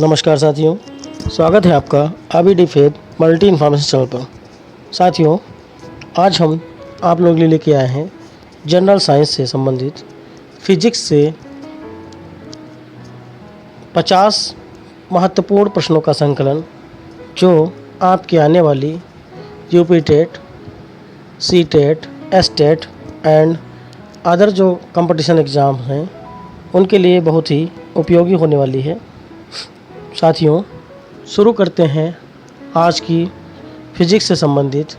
नमस्कार साथियों, स्वागत है आपका ABD faith multi information channel पर। साथियों, आज हम आप लोगों के लिए लेके आए हैं जनरल साइंस से संबंधित फिजिक्स से 50 महत्वपूर्ण प्रश्नों का संकलन, जो आपके आने वाली UP TET, C TET, S TET and other जो कंपटीशन एग्ज़ाम हैं उनके लिए बहुत ही उपयोगी होने वाली है। साथियों, शुरू करते हैं आज की फिजिक्स से संबंधित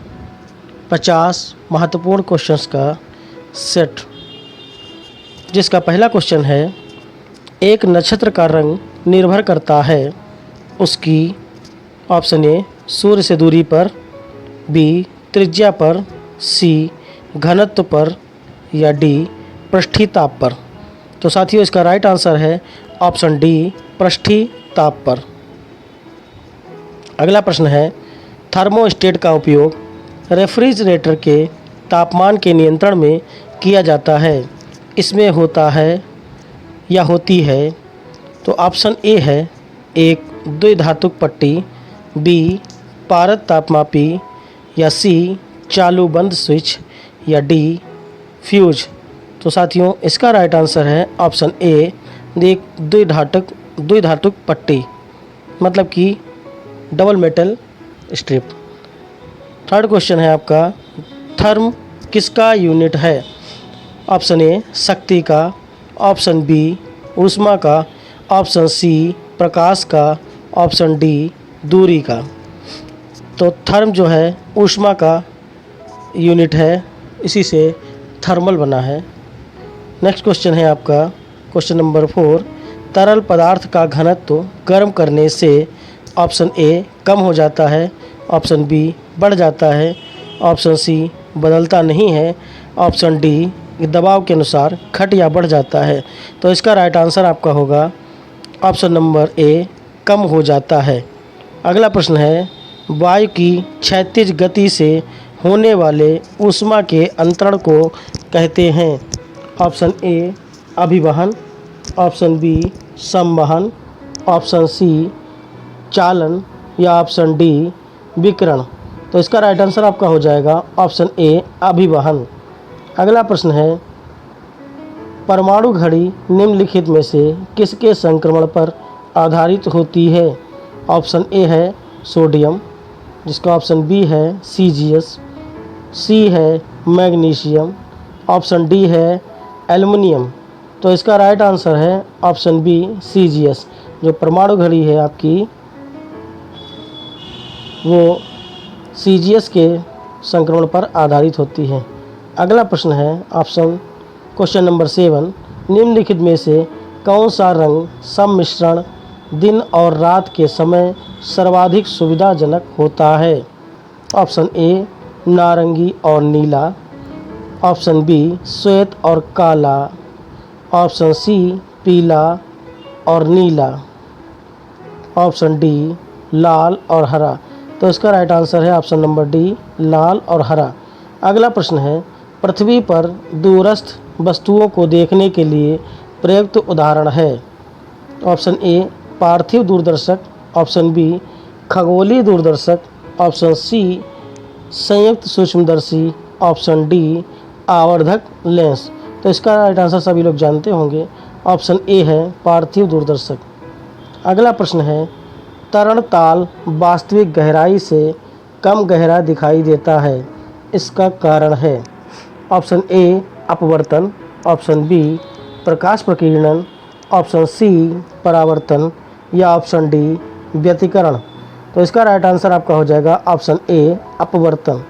50 महत्वपूर्ण क्वेश्चंस का सेट, जिसका पहला क्वेश्चन है, एक नक्षत्र का रंग निर्भर करता है उसकी ऑप्शन ए सूर्य से दूरी पर, बी त्रिज्या पर, सी घनत्व पर या डी पृष्ठीय ताप पर। तो साथियों, इसका राइट आंसर है ऑप्शन डी पृष्ठीय ताप पर। अगला प्रश्न है, थर्मोस्टेट का उपयोग रेफ्रिजरेटर के तापमान के नियंत्रण में किया जाता है, इसमें होता है या होती है? तो ऑप्शन ए है एक द्विधातुक पट्टी, बी पारद तापमापी या सी चालू बंद स्विच या डी फ्यूज। तो साथियों, इसका राइट आंसर है ऑप्शन ए एक द्विधातुक पट्टी, मतलब कि double metal strip. Third question है आपका, थर्म किसका यूनिट है? ऑप्शन ए शक्ति का, ऑप्शन बी ऊष्मा का, ऑप्शन सी प्रकाश का, ऑप्शन डी दूरी का। तो थर्म जो है ऊष्मा का यूनिट है, इसी से थर्मल बना है। नेक्स्ट क्वेश्चन है आपका क्वेश्चन नंबर 4, तरल पदार्थ का घनत्व गर्म करने से ऑप्शन ए कम हो जाता है, ऑप्शन बी बढ़ जाता है, ऑप्शन सी बदलता नहीं है, ऑप्शन डी दबाव के अनुसार घट या बढ़ जाता है। तो इसका राइट आंसर आपका होगा ऑप्शन नंबर ए कम हो जाता है। अगला प्रश्न है, वायु की क्षैतिज गति से होने वाले ऊष्मा के अंतरण को कहते हैं? ऑप्शन ए अभिवहन, ऑप्शन बी संवहन, ऑप्शन सी चालन या ऑप्शन डी विकिरण। तो इसका राइट आंसर आपका हो जाएगा ऑप्शन ए अभिवहन। अगला प्रश्न है, परमाणु घड़ी निम्नलिखित में से किसके संक्रमण पर आधारित होती है? ऑप्शन ए है सोडियम, जिसका ऑप्शन बी है सीजियस, सी है मैग्नीशियम, ऑप्शन डी है एल्युमिनियम। तो इसका राइट आंसर है ऑप्शन बी सीजियस। जो परमाणु घड़ी है आपकी, वो सीजियस के संक्रमण पर आधारित होती है। अगला प्रश्न है क्वेश्चन नंबर 7, निम्नलिखित में से कौन सा रंग सम्मिश्रण दिन और रात के समय सर्वाधिक सुविधाजनक होता है? ऑप्शन ए नारंगी और नीला, ऑप्शन बी श्वेत और काला, ऑप्शन सी पीला और नीला, ऑप्शन डी लाल और हरा। तो इसका राइट आंसर है ऑप्शन नंबर डी लाल और हरा। अगला प्रश्न है, पृथ्वी पर दूरस्थ वस्तुओं को देखने के लिए प्रयुक्त उदाहरण है? ऑप्शन ए पार्थिव दूरदर्शक, ऑप्शन बी खगोलीय दूरदर्शक, ऑप्शन सी संयुक्त सूक्ष्मदर्शी, ऑप्शन डी आवर्धक लेंस। तो इसका राइट आंसर सभी लोग जानते होंगे, ऑप्शन ए है पार्थिव दूरदर्शक। अगला प्रश्न है, तरणताल वास्तविक गहराई से कम गहरा दिखाई देता है, इसका कारण है? ऑप्शन ए अपवर्तन, ऑप्शन बी प्रकाश प्रकीर्णन, ऑप्शन सी परावर्तन या ऑप्शन डी व्यतिकरण। तो इसका राइट आंसर आपका हो जाएगा ऑप्शन ए अपवर्तन।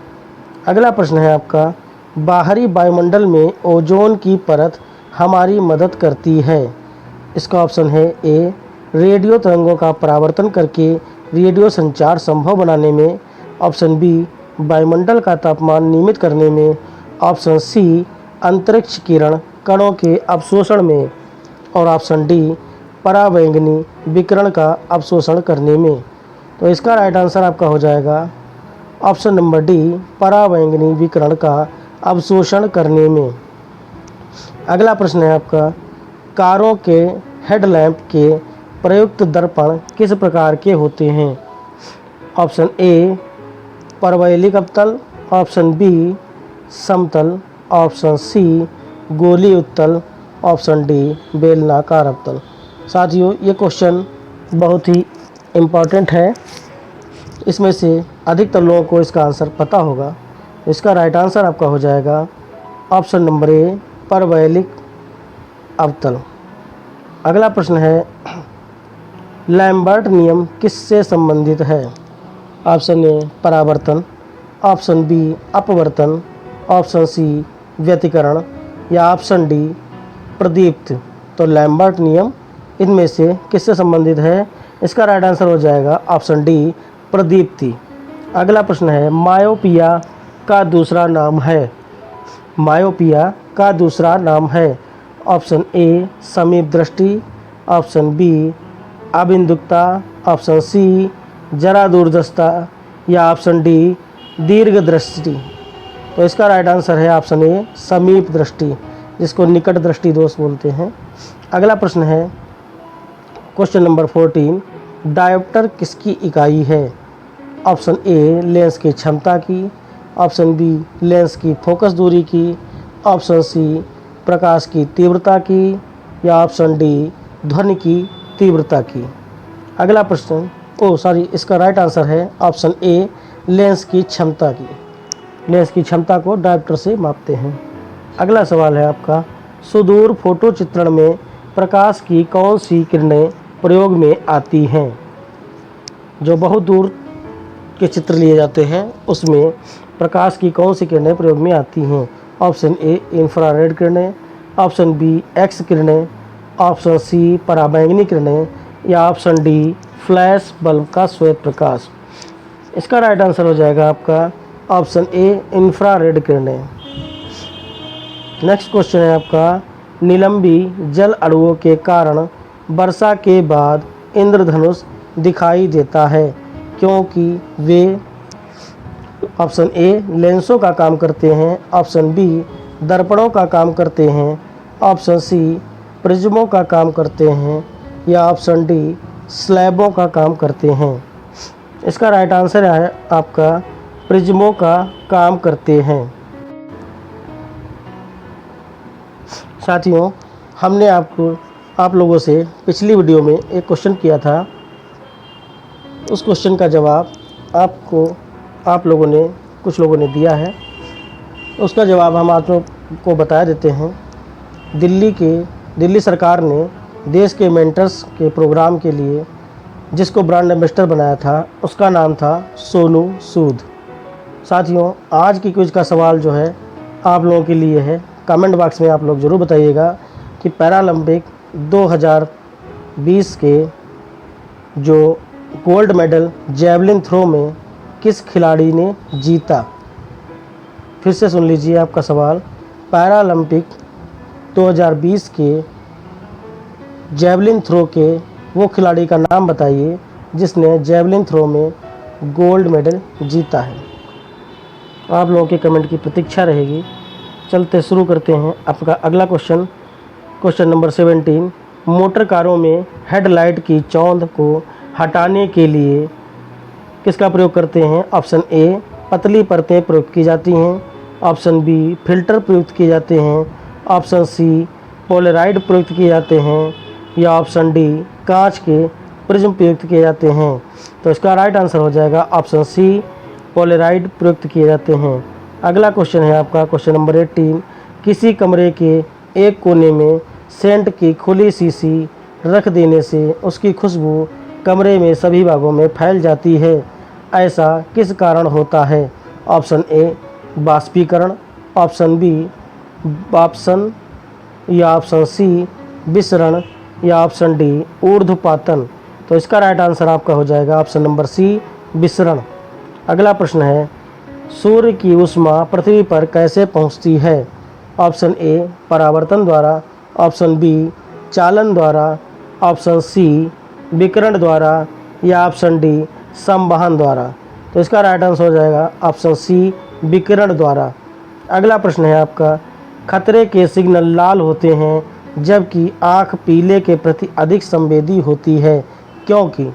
अगला प्रश्न है आपका, बाहरी वायुमंडल में ओजोन की परत हमारी मदद करती है, इसका ऑप्शन है ए रेडियो तरंगों का परावर्तन करके रेडियो संचार संभव बनाने में, ऑप्शन बी वायुमंडल का तापमान नियमित करने में, ऑप्शन सी अंतरिक्ष किरण कणों के अवशोषण में और ऑप्शन डी परावैंगनी विकिरण का अवशोषण करने में। तो इसका राइट आंसर आपका हो जाएगा ऑप्शन नंबर डी परावैंगनी विकिरण का अवशोषण करने में। अगला प्रश्न है आपका, कारों के हेडलैम्प के प्रयुक्त दर्पण किस प्रकार के होते हैं? ऑप्शन ए परवैलिक अवतल, ऑप्शन बी समतल, ऑप्शन सी गोली उत्तल, ऑप्शन डी बेलनाकार अवतल। साथियों, ये क्वेश्चन बहुत ही इम्पॉर्टेंट है। इसमें से अधिकतर लोगों को इसका आंसर पता होगा। इसका राइट आंसर आपका हो जाएगा ऑप्शन नंबर ए परवैलिक अवतल। अगला प्रश्न है, लैम्बर्ट नियम किससे संबंधित है? ऑप्शन ए परावर्तन, ऑप्शन बी अपवर्तन, ऑप्शन सी व्यतिकरण या ऑप्शन डी प्रदीप्त। तो लैम्बर्ट नियम इनमें से किससे संबंधित है? इसका राइट आंसर हो जाएगा ऑप्शन डी प्रदीप्ति। अगला प्रश्न है, मायोपिया का दूसरा नाम है? मायोपिया का दूसरा नाम है? ऑप्शन ए समीप दृष्टि, ऑप्शन बी अबिंदुकता, ऑप्शन सी जरा दूरदर्शिता या ऑप्शन डी दीर्घ दृष्टि। तो इसका राइट आंसर है ऑप्शन ए समीप दृष्टि, जिसको निकट दृष्टि दोष बोलते हैं। अगला प्रश्न है क्वेश्चन नंबर 14, डायोप्टर किसकी इकाई है? ऑप्शन ए लेंस की क्षमता की, ऑप्शन बी लेंस की फोकस दूरी की, ऑप्शन सी प्रकाश की तीव्रता की या ऑप्शन डी ध्वनि की तीव्रता की। अगला प्रश्न इसका राइट आंसर है ऑप्शन ए लेंस की क्षमता की। लेंस की क्षमता को डायोप्टर से मापते हैं। अगला सवाल है आपका, सुदूर फोटो चित्रण में प्रकाश की कौन सी किरणें प्रयोग में आती हैं? जो बहुत दूर के चित्र लिए जाते हैं उसमें प्रकाश की कौन सी किरणें प्रयोग में आती हैं? ऑप्शन ए इंफ्रारेड किरणें, ऑप्शन बी एक्स किरणें, ऑप्शन सी पराबैंगनी किरणें या ऑप्शन डी फ्लैश बल्ब का श्वेत प्रकाश। इसका राइट आंसर हो जाएगा आपका ऑप्शन ए इंफ्रारेड किरणें। नेक्स्ट क्वेश्चन है आपका, निलंबी जल अणुओं के कारण वर्षा के बाद इंद्रधनुष दिखाई देता है क्योंकि वे ऑप्शन ए लेंसों का काम करते हैं, ऑप्शन बी दर्पणों का काम करते हैं, ऑप्शन सी प्रिज्मों का काम करते हैं या ऑप्शन डी स्लैबों का काम करते हैं। इसका राइट आंसर है आपका प्रिज्मों का काम करते हैं। साथियों, हमने आप लोगों से पिछली वीडियो में एक क्वेश्चन किया था। उस क्वेश्चन का जवाब कुछ लोगों ने दिया है। उसका जवाब हम आप लोग को बता देते हैं। दिल्ली सरकार ने देश के मेंटर्स के प्रोग्राम के लिए जिसको ब्रांड एम्बेसडर बनाया था उसका नाम था सोनू सूद। साथियों, आज की क्विज का सवाल जो है आप लोगों के लिए है। कमेंट बॉक्स में आप लोग ज़रूर बताइएगा कि पैरालंपिक 2020 के जो गोल्ड मेडल जैवलिन थ्रो में किस खिलाड़ी ने जीता। फिर से सुन लीजिए आपका सवाल, पैरालंपिक 2020 के जैवलिन थ्रो के वो खिलाड़ी का नाम बताइए जिसने जैवलिन थ्रो में गोल्ड मेडल जीता है। आप लोगों के कमेंट की प्रतीक्षा रहेगी। चलते शुरू करते हैं आपका अगला क्वेश्चन नंबर 17, मोटर कारों में हेडलाइट की चौंध को हटाने के लिए किसका प्रयोग करते हैं? ऑप्शन ए पतली परतें प्रयोग की जाती हैं, ऑप्शन बी फिल्टर प्रयुक्त किए जाते हैं, ऑप्शन सी पोलराइड प्रयुक्त किए जाते हैं या ऑप्शन डी कांच के प्रिज्म प्रयुक्त किए जाते हैं। तो इसका राइट आंसर हो जाएगा ऑप्शन सी पोलराइड प्रयुक्त किए जाते हैं। अगला क्वेश्चन है आपका क्वेश्चन नंबर 18, किसी कमरे के एक कोने में सेंट की खुली शीशी रख देने से उसकी खुशबू कमरे में सभी भागों में फैल जाती है, ऐसा किस कारण होता है? ऑप्शन ए बाष्पीकरण, ऑप्शन बी वाष्पन या ऑप्शन सी विसरण या ऑप्शन डी ऊर्ध्वपातन। तो इसका राइट आंसर आपका हो जाएगा ऑप्शन नंबर सी विसरण। अगला प्रश्न है, सूर्य की ऊष्मा पृथ्वी पर कैसे पहुंचती है? ऑप्शन ए परावर्तन द्वारा, ऑप्शन बी चालन द्वारा, ऑप्शन सी विकिरण द्वारा या ऑप्शन डी संवहन द्वारा। तो इसका राइट आंसर हो जाएगा ऑप्शन सी विकिरण द्वारा। अगला प्रश्न है आपका, खतरे के सिग्नल लाल होते हैं जबकि आँख पीले के प्रति अधिक संवेदी होती है, क्योंकि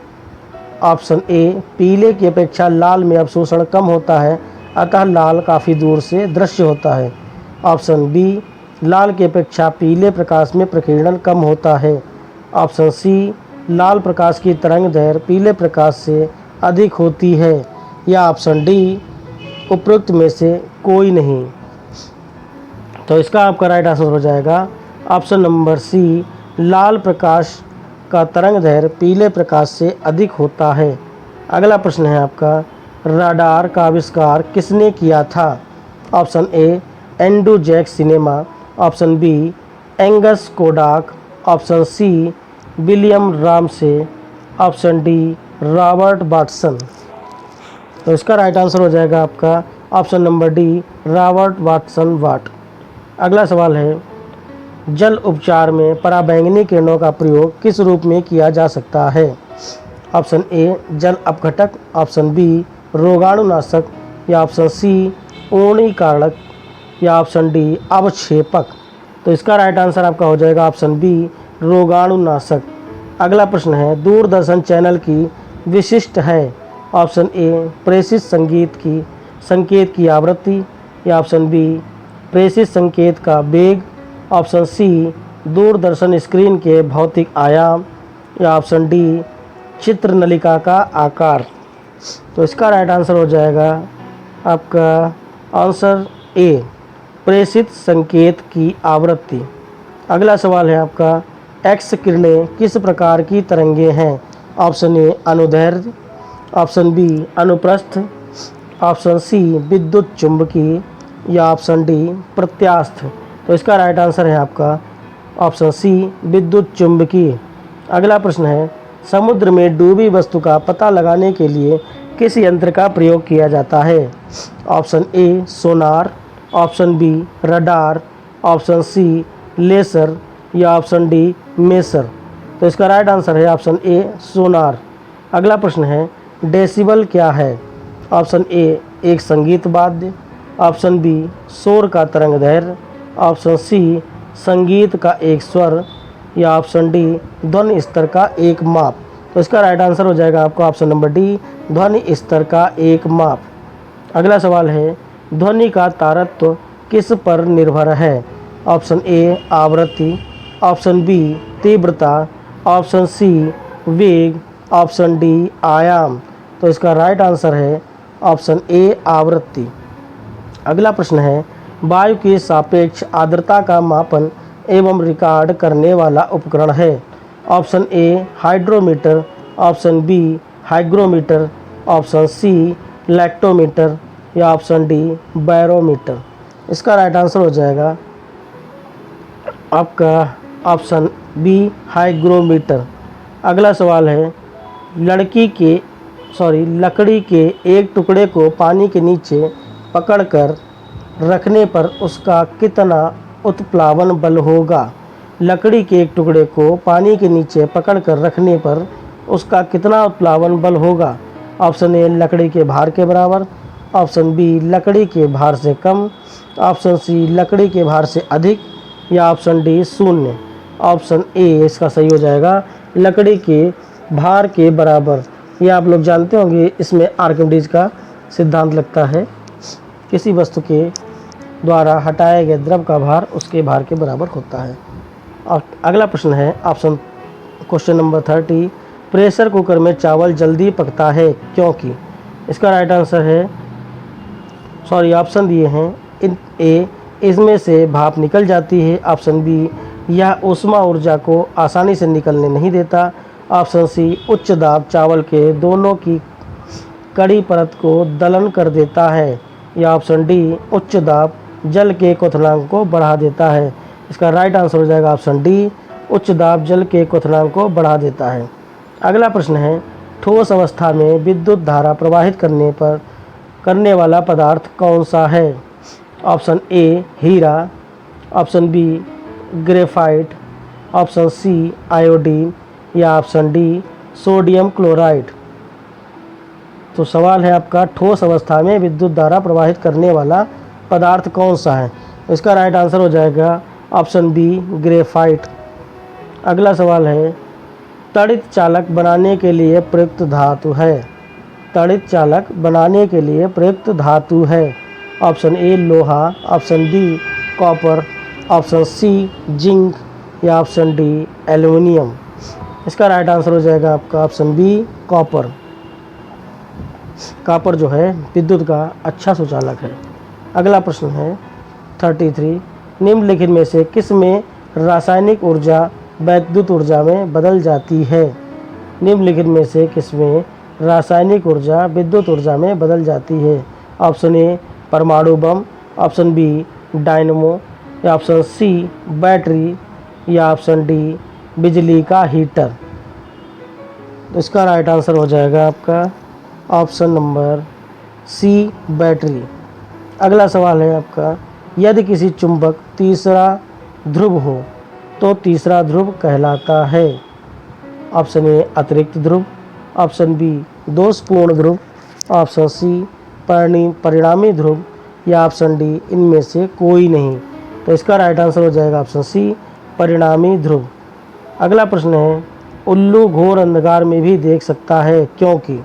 ऑप्शन ए, पीले की अपेक्षा लाल में अवशोषण कम होता है, अतः लाल काफ़ी दूर से दृश्य होता है। ऑप्शन बी, लाल की अपेक्षा पीले प्रकाश में प्रकीर्णन कम होता है। ऑप्शन सी, लाल प्रकाश की तरंग दैर्घ्य पीले प्रकाश से अधिक होती है। या ऑप्शन डी, उपरोक्त में से कोई नहीं। तो इसका आपका राइट आंसर हो जाएगा ऑप्शन नंबर सी, लाल प्रकाश का तरंग दैर्घ्य पीले प्रकाश से अधिक होता है। अगला प्रश्न है आपका, रडार का आविष्कार किसने किया था? Option A, Andrew Jack cinema. Option B, Angus Kodak. Option C, William Ramsay. Option D, Robert Watson. तो इसका राइट आंसर हो जाएगा आपका option number D, Robert Watson Watt. अगला सवाल है, जल उपचार में पराबैंगनी किरणों का प्रयोग किस रूप में किया जा सकता है? ऑप्शन ए, जल अपघटक। Option B, रोगाणुनाशक। या ऑप्शन सी, ऊर्णीकारक। या ऑप्शन डी, अवक्षेपक। तो इसका राइट आंसर आपका हो जाएगा ऑप्शन बी, रोगाणुनाशक। अगला प्रश्न है, दूरदर्शन चैनल की विशिष्ट है। ऑप्शन ए, प्रेषित संकेत की आवृत्ति। या ऑप्शन बी, प्रेषित संकेत का वेग। ऑप्शन सी, दूरदर्शन स्क्रीन के भौतिक आयाम। या ऑप्शन डी, चित्र नलिका का आकार। तो इसका राइट आंसर हो जाएगा आपका आंसर ए, प्रेषित संकेत की आवृत्ति। अगला सवाल है आपका, एक्स किरणें किस प्रकार की तरंगें हैं? ऑप्शन ए, अनुदैर्ध्य। ऑप्शन बी, अनुप्रस्थ। ऑप्शन सी, विद्युत चुंबकीय। या ऑप्शन डी, प्रत्यास्थ। तो इसका राइट आंसर है आपका ऑप्शन सी, विद्युत चुंबकीय। अगला प्रश्न है, समुद्र में डूबी वस्तु का पता लगाने के लिए किस यंत्र का प्रयोग किया जाता है? Option A, sonar. Option B, radar. Option C, laser. या ऑप्शन डी, मेसर। तो इसका राइट आंसर है ऑप्शन ए, सोनार। अगला प्रश्न है, डेसिबल क्या है? ऑप्शन ए, एक संगीत वाद्य। ऑप्शन बी, शोर का तरंग दैर्घ्य। ऑप्शन सी, संगीत का एक स्वर। या ऑप्शन डी, ध्वनि स्तर का एक माप। तो इसका राइट आंसर हो जाएगा आपका ऑप्शन नंबर डी, ध्वनि स्तर का एक माप। अगला सवाल है, ध्वनि का तारतम्य किस पर निर्भर है? ऑप्शन ए, आवृत्ति। ऑप्शन बी, तीव्रता। ऑप्शन सी, वेग। ऑप्शन डी, आयाम। तो इसका राइट आंसर है ऑप्शन ए, आवृत्ति। अगला प्रश्न है, वायु की सापेक्ष आर्द्रता का मापन एवं रिकॉर्ड करने वाला उपकरण है? Option A, hydrometer. Option B, hygrometer. Option C, lactometer. या ऑप्शन डी, बैरोमीटर। इसका राइट आंसर हो जाएगा आपका ऑप्शन बी, हाइग्रोमीटर। अगला सवाल है, लकड़ी के एक टुकड़े को पानी के नीचे पकड़कर रखने पर उसका कितना उत्प्लावन बल होगा? लकड़ी के एक टुकड़े को पानी के नीचे पकड़कर रखने पर उसका कितना उत्प्लावन बल होगा? ऑप्शन ए, लकड़ी के भार के बराबर। ऑप्शन बी, लकड़ी के भार से कम। ऑप्शन सी, लकड़ी के भार से अधिक। या ऑप्शन डी, शून्य। ऑप्शन ए इसका सही हो जाएगा, लकड़ी के भार के बराबर। ये आप लोग जानते होंगे, इसमें आर्किमिडीज का सिद्धांत लगता है, किसी वस्तु के द्वारा हटाए गए द्रव का भार उसके भार के बराबर होता है। और अगला प्रश्न है क्वेश्चन नंबर 30, प्रेशर कुकर में चावल जल्दी पकता है क्योंकि? इसका राइट आंसर है, ऑप्शन दिए हैं, ए, इसमें से भाप निकल जाती है। ऑप्शन बी, यह ऊष्मा ऊर्जा को आसानी से निकलने नहीं देता। ऑप्शन सी, उच्च दाब चावल के दोनों की कड़ी परत को दलन कर देता है। या ऑप्शन डी, उच्च दाब जल के क्वथनांक को बढ़ा देता है। इसका राइट आंसर हो जाएगा ऑप्शन डी, उच्च दाब जल के क्वथनांक को बढ़ा देता है। अगला प्रश्न है, ठोस अवस्था में विद्युत धारा प्रवाहित करने वाला पदार्थ कौन सा है? ऑप्शन ए, हीरा। Option B, graphite. Option C, iodine. या ऑप्शन डी, सोडियम क्लोराइड। तो सवाल है आपका, ठोस अवस्था में विद्युत धारा प्रवाहित करने वाला पदार्थ कौन सा है? इसका राइट आंसर हो जाएगा ऑप्शन बी ग्रेफाइट। अगला सवाल है, तड़ित चालक बनाने के लिए प्रयुक्त धातु है। तड़ित चालक बनाने के लिए प्रयुक्त धातु है। ऑप्शन ए लोहा, option B copper, option C zinc या ऑप्शन डी एल्युमिनियम। इसका राइट आंसर हो जाएगा आपका ऑप्शन बी कॉपर। कॉपर जो है विद्युत का अच्छा सुचालक है। अगला प्रश्न है 33, निम्नलिखित में से किस में रासायनिक ऊर्जा वैद्युत ऊर्जा में बदल जाती है। निम्नलिखित में से किस में रासायनिक ऊर्जा विद्युत ऊर्जा में बदल जाती है। ऑप्शन ए परमाणु बम, ऑप्शन बी डायनमो या ऑप्शन सी बैटरी या ऑप्शन डी बिजली का हीटर। तो इसका राइट आंसर हो जाएगा आपका ऑप्शन नंबर सी बैटरी। अगला सवाल है आपका, यदि किसी चुंबक तीसरा ध्रुव हो तो तीसरा ध्रुव कहलाता है। ऑप्शन ए अतिरिक्त ध्रुव, ऑप्शन बी दोषपूर्ण ध्रुव, ऑप्शन सी परिणामी ध्रुव या ऑप्शन डी इनमें से कोई नहीं। तो इसका राइट आंसर हो जाएगा ऑप्शन सी परिणामी ध्रुव। अगला प्रश्न है, उल्लू घोर अंधकार में भी देख सकता है क्योंकि।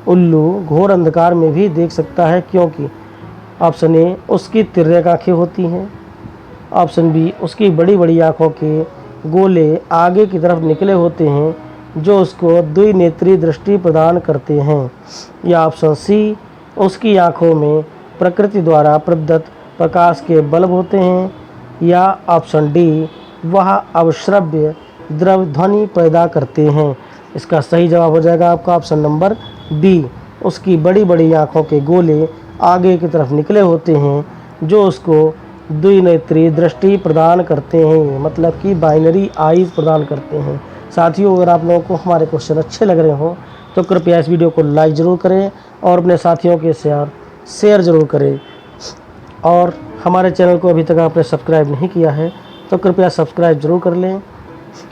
उल्लू घोर अंधकार में भी देख सकता है क्योंकि। ऑप्शन ए उसकी तिर्यक आँखें होती हैं, ऑप्शन बी उसकी बड़ी बड़ी आँखों के गोले आगे की तरफ निकले होते हैं जो उसको द्विनेत्री दृष्टि प्रदान करते हैं, या ऑप्शन सी उसकी आँखों में प्रकृति द्वारा प्रदत्त प्रकाश के बल्ब होते हैं, या ऑप्शन डी वह अवश्रव्य द्रव ध्वनि पैदा करते हैं। इसका सही जवाब हो जाएगा आपका ऑप्शन नंबर बी, उसकी बड़ी बड़ी आँखों के गोले आगे की तरफ निकले होते हैं जो उसको द्विनेत्री दृष्टि प्रदान करते हैं, मतलब कि बाइनरी आईज प्रदान करते हैं। साथियों, अगर आप लोगों को हमारे क्वेश्चन अच्छे लग रहे हों तो कृपया इस वीडियो को लाइक ज़रूर करें और अपने साथियों के साथ शेयर ज़रूर करें। और हमारे चैनल को अभी तक आपने सब्सक्राइब नहीं किया है तो कृपया सब्सक्राइब जरूर कर लें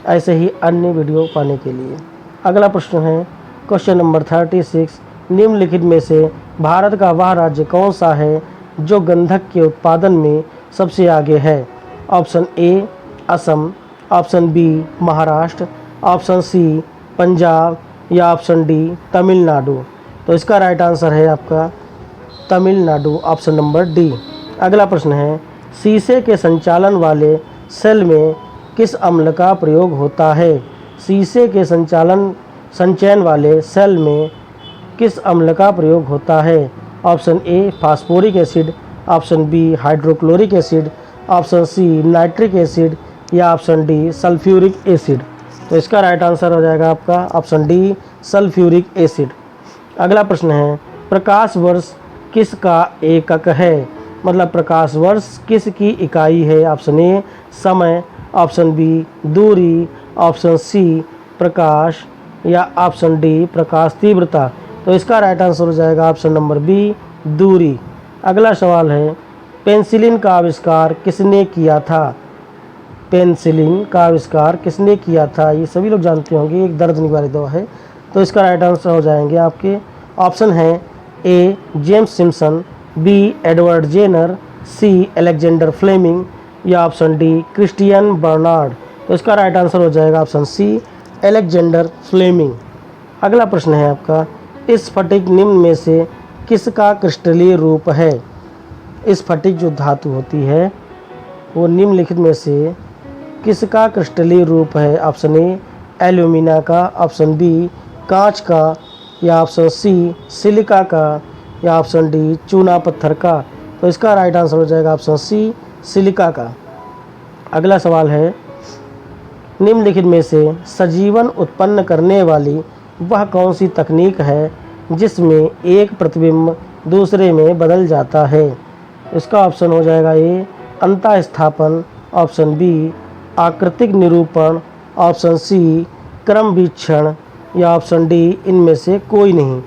ऐसे ही अन्य वीडियो पाने के लिए। अगला प्रश्न है क्वेश्चन नंबर 36, निम्नलिखित में से भारत का वह राज्य कौन सा है जो गंधक के उत्पादन में सबसे आगे है। Option A Assam, option B Maharashtra, option C Punjab या ऑप्शन डी तमिलनाडु। तो इसका राइट आंसर है आपका तमिलनाडु, ऑप्शन नंबर डी। अगला प्रश्न है, शीशे के संचालन वाले सेल में किस अम्ल का प्रयोग होता है। शीशे के संचयन वाले सेल में किस अम्ल का प्रयोग होता है। Option A phosphoric acid, option B hydrochloric acid, option C nitric acid या ऑप्शन डी सल्फ्यूरिक एसिड। तो इसका राइट आंसर हो जाएगा आपका ऑप्शन डी सल्फ्यूरिक एसिड। अगला प्रश्न है, प्रकाश वर्ष किसका एकक है, मतलब प्रकाश वर्ष किसकी इकाई है। ऑप्शन ए समय, ऑप्शन बी दूरी, ऑप्शन सी प्रकाश या ऑप्शन डी प्रकाश तीव्रता। तो इसका राइट आंसर हो जाएगा ऑप्शन नंबर बी दूरी। अगला सवाल है, पेंसिलिन का आविष्कार किसने किया था। पेंसिलिन का आविष्कार किसने किया था, ये सभी लोग जानते होंगे, एक दर्द निवारक दवा है। तो इसका राइट आंसर हो जाएंगे आपके ऑप्शन है A James Simpson, B Edward Jenner, C Alexander Fleming या ऑप्शन डी क्रिस्टियन बर्नार्ड। तो इसका राइट आंसर हो जाएगा ऑप्शन सी अलेक्जेंडर फ्लेमिंग। अगला प्रश्न है आपका, स्फटिक निम्न में से किसका क्रिस्टलीय रूप है। स्फटिक जो धातु होती है वो निम्नलिखित में से किसका क्रिस्टलीय रूप है। ऑप्शन ए एल्यूमिना का, ऑप्शन बी कांच का या ऑप्शन सी सिलिका का या ऑप्शन डी चूना पत्थर का। तो इसका राइट आंसर हो जाएगा ऑप्शन सी सिलिका का। अगला सवाल है, निम्नलिखित में से सजीवन उत्पन्न करने वाली वह कौन सी तकनीक है जिसमें एक प्रतिबिंब दूसरे में बदल जाता है। इसका ऑप्शन हो जाएगा ए अंतःस्थापन, ऑप्शन बी आकृतिक निरूपण, ऑप्शन सी क्रम वीक्षण या ऑप्शन डी इनमें से कोई नहीं।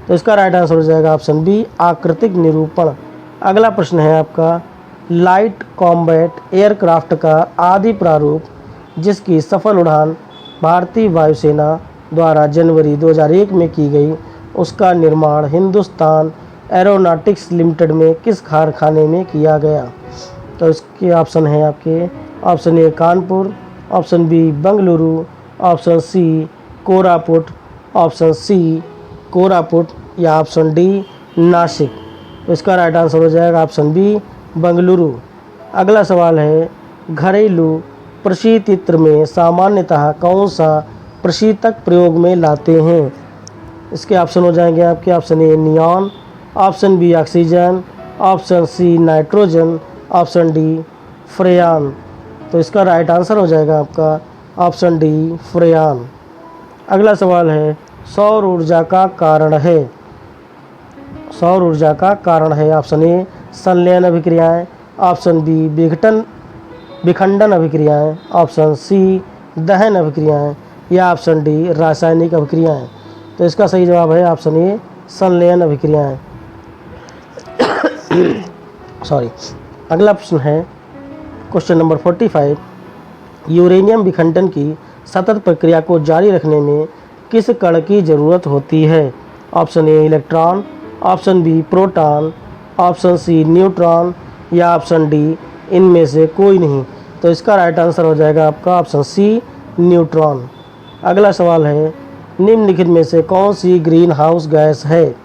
तो इसका राइट आंसर हो जाएगा ऑप्शन बी आकृतिक निरूपण। अगला प्रश्न है आपका, लाइट कॉम्बैट एयरक्राफ्ट का आदि प्रारूप जिसकी सफल उड़ान भारतीय वायुसेना द्वारा जनवरी 2001 में की गई, उसका निर्माण हिंदुस्तान एरोनॉटिक्स लिमिटेड में किस कारखाने में किया गया। तो इसके ऑप्शन है आपके option A Kanpur, option B Bengaluru, option C Koraput, option C Koraput या ऑप्शन डी नासिक। तो इसका राइट आंसर हो जाएगा ऑप्शन बी बेंगलुरु। अगला सवाल है घरेलू प्रशीतित्र में सामान्यतः कौन सा प्रशीतक प्रयोग में लाते हैं। इसके ऑप्शन हो जाएंगे आपके option A neon, option B oxygen, option C nitrogen, option D freon. तो इसका राइट आंसर हो जाएगा आपका ऑप्शन डी फ्रेयान। अगला सवाल है सौर ऊर्जा का कारण है। सौर ऊर्जा का कारण है ऑप्शन ए संलयन अभिक्रियाएं, ऑप्शन बी विखंडन अभिक्रियाएं, ऑप्शन सी दहन अभिक्रियाएं या ऑप्शन डी रासायनिक अभिक्रियाएं। तो इसका सही जवाब है ऑप्शन ए संलयन अभिक्रियाएं। सॉरी। अगला प्रश्न है क्वेश्चन नंबर 45। यूरेनियम विखंडन की सतत प्रक्रिया को जारी रखने में किस कण की ज़रूरत होती है। Option A electron, option B proton, option C neutron या ऑप्शन डी इनमें से कोई नहीं। तो इसका राइट आंसर हो जाएगा आपका ऑप्शन सी न्यूट्रॉन। अगला सवाल है निम्नलिखित में से कौन सी ग्रीन हाउस गैस है।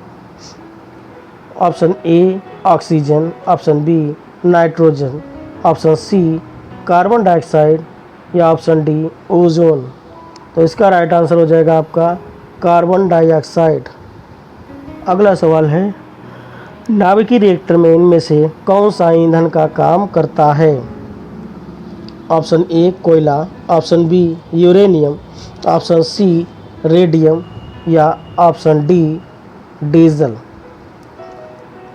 Option A oxygen, option B nitrogen, option C carbon dioxide या ऑप्शन डी ओजोन। तो इसका राइट आंसर हो जाएगा आपका कार्बन डाइऑक्साइड। अगला सवाल है नाभिकीय रिएक्टर में इनमें से कौन सा ईंधन का काम करता है। ऑप्शन ए कोयला, option B uranium, option C radium या ऑप्शन डी डीजल।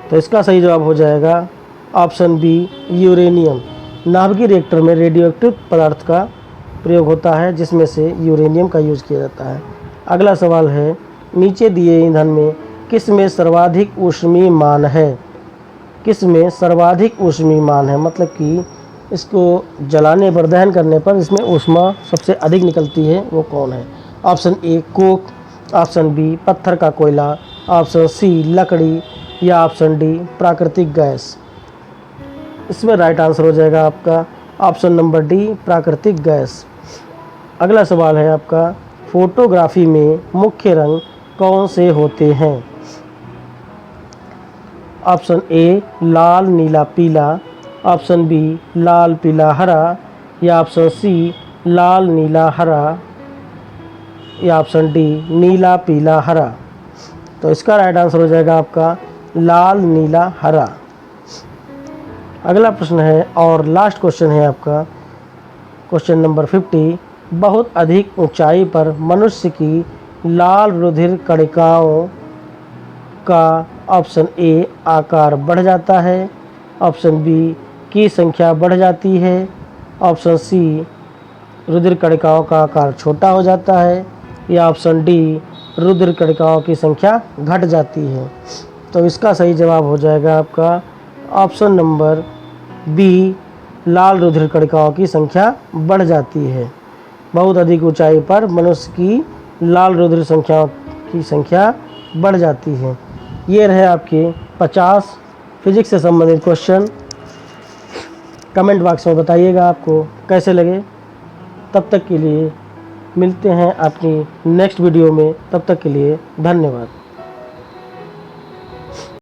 तो इसका सही जवाब हो जाएगा ऑप्शन बी यूरेनियम। नाभिकीय रिएक्टर में रेडियोएक्टिव पदार्थ का प्रयोग होता है जिसमें से यूरेनियम का यूज किया जाता है। अगला सवाल है नीचे दिए ईंधन में किस में सर्वाधिक ऊष्मीय मान है। किस में सर्वाधिक ऊष्मीय मान है मतलब कि इसको जलाने पर दहन करने पर इसमें ऊष्मा सबसे अधिक निकलती है वो कौन है। Option A coke, option B पत्थर का कोयला, ऑप्शन सी लकड़ी या ऑप्शन डी प्राकृतिक गैस। इसमें राइट आंसर हो जाएगा आपका ऑप्शन नंबर डी प्राकृतिक गैस। अगला सवाल है आपका फोटोग्राफी में मुख्य रंग कौन से होते हैं। ऑप्शन ए लाल नीला पीला, ऑप्शन बी लाल पीला हरा या ऑप्शन सी लाल नीला हरा या ऑप्शन डी नीला पीला हरा। तो इसका राइट आंसर हो जाएगा आपका लाल नीला हरा। अगला प्रश्न है और लास्ट क्वेश्चन है आपका क्वेश्चन नंबर 50। बहुत अधिक ऊंचाई पर मनुष्य की लाल रुधिर कणिकाओं का ऑप्शन ए आकार बढ़ जाता है, ऑप्शन बी की संख्या बढ़ जाती है, ऑप्शन सी रुधिर कणिकाओं का आकार छोटा हो जाता है या ऑप्शन डी रुधिर कणिकाओं की संख्या घट जाती है। तो इसका सही जवाब हो जाएगा आपका ऑप्शन नंबर बी लाल रुधिर कणिकाओं की संख्या बढ़ जाती है। बहुत अधिक ऊंचाई पर मनुष्य की लाल रुधिर की संख्या बढ़ जाती है। ये रहे आपके 50 फिजिक्स से संबंधित क्वेश्चन। कमेंट बॉक्स में बताइएगा आपको कैसे लगे। तब तक के लिए मिलते हैं अपनी नेक्स्ट वीडियो में। तब तक के लिए धन्यवाद।